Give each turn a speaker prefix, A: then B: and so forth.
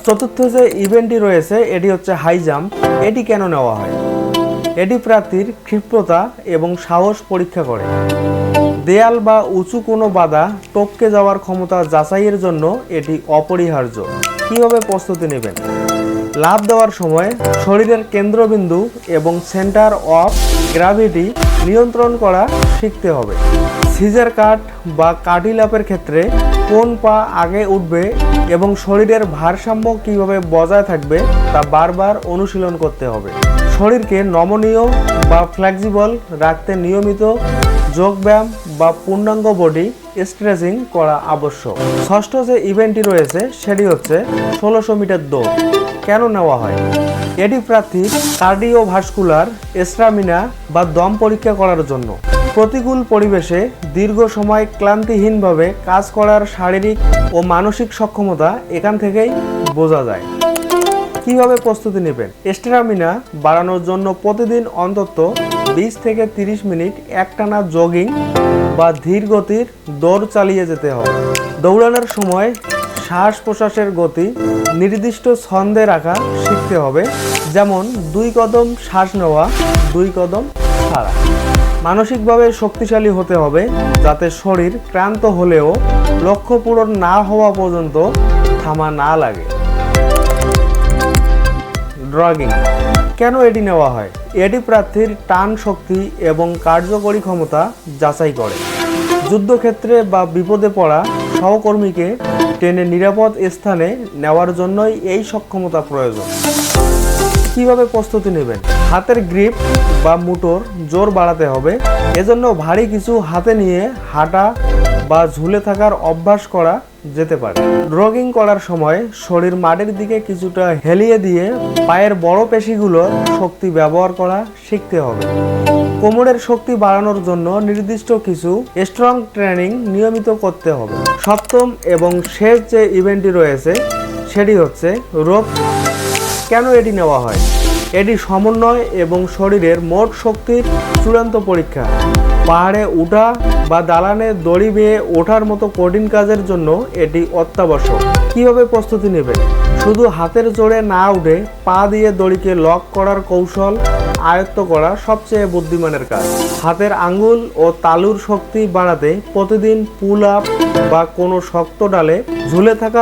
A: চতুর্থ যে ইভেন্টটি রয়েছে এটি হচ্ছে হাই জাম্প। এটি কেন নেওয়া হয়? এটি প্রার্থীর ক্ষিপ্রতা এবং সাহস পরীক্ষা করে। দেয়াল বা উঁচু কোনো বাধা টপকে যাওয়ার ক্ষমতা যাচাইয়ের জন্য এটি অপরিহার্য। কিভাবে প্রস্তুতি নেবেন? লাফ দেওয়ার সময় শরীরের কেন্দ্রবিন্দু এবং সেন্টার অফ গ্র্যাভিটি নিয়ন্ত্রণ করা শিখতে হবে। সিজার কাট বা কাটি লাফের ক্ষেত্রে কোন পা আগে উঠবে এবং শরীরের ভারসাম্য কিভাবে বজায় থাকবে তা বারবার অনুশীলন করতে হবে। শরীরকে নমনীয় বা ফ্লেক্সিবল রাখতে নিয়মিত যোগব্যায়াম বা পূর্ণাঙ্গ বডি স্ট্রেচিং করা আবশ্যক। ষষ্ঠ যে ইভেন্টটি রয়েছে সেটি হচ্ছে 1600 মিটার দৌড়। কেন নেওয়া হয়? এটি প্রার্থীর কার্ডিওভাস্কুলার স্ট্যামিনা বা দম পরীক্ষা করার জন্য। প্রতিকূল পরিবেশে দীর্ঘ সময় ক্লান্তিহীনভাবে কাজ করার শারীরিক ও মানসিক সক্ষমতা এখান থেকেই বোঝা যায়। কিভাবে প্রস্তুতি নেবেন? স্ট্যামিনা বাড়ানোর জন্য প্রতিদিন অন্তত 20 থেকে 30 মিনিট একটানা জগিং বা ধীর গতির দৌড় চালিয়ে যেতে হবে। দৌড়ানোর সময় শ্বাস প্রশ্বাসের গতি নির্দিষ্ট ছন্দে রাখা শিখতে হবে, যেমন 2 কদম শ্বাস নেওয়া, 2 কদম ছাড়া। মানসিকভাবে শক্তিশালী হতে হবে যাতে শরীর ক্লান্ত হলেও লক্ষ্য পূরণ না হওয়া পর্যন্ত থামা না লাগে। ড্রগিং কেন এটি নেওয়া হয়? এটি প্রার্থীর টান শক্তি এবং কার্যকরী ক্ষমতা যাচাই করে। যুদ্ধক্ষেত্রে বা বিপদে পড়া সহকর্মীকে টেনে নিরাপদ স্থানে নেওয়ার জন্যই এই সক্ষমতা প্রয়োজন। কিভাবে প্রস্তুতি নেবেন? হাতের গ্রিপ বা মুঠোর জোর বাড়াতে হবে। এজন্য ভারী কিছু হাতে নিয়ে হাঁটা বা ঝুলে থাকার অভ্যাস করা যেতে পারে। ড্রগিং করার সময় শরীর মাটির দিকে কিছুটা হেলিয়ে দিয়ে পায়ের বড় পেশিগুলোর শক্তি ব্যবহার করা শিখতে হবে। কোমরের শক্তি বাড়ানোর জন্য নির্দিষ্ট কিছু স্ট্রং ট্রেনিং নিয়মিত করতে হবে। সপ্তম এবং শেষ যে ইভেন্টটি রয়েছে সেটি হচ্ছে রোপ। কেন এটি নেওয়া হয়? এটি সমন্বয় এবং শরীরের মোট শক্তির চূড়ান্ত পরীক্ষা। পাহাড়ে ওঠা বা দালানে দড়ি বেয়ে ওঠার মতো কঠিন কাজের জন্য এটি অত্যাবশ্যক। কিভাবে প্রস্তুতি নেবেন? শুধু হাতের জোরে না উঠে পা দিয়ে দড়িকে লক করার কৌশল আয়ত্ত করা সবচেয়ে বুদ্ধিমানের কাজ। হাতের আঙ্গুল ও তালুর শক্তি বাড়াতে প্রতিদিন পুল আপ বা কোনো শক্ত ডালে ঝুলে থাকা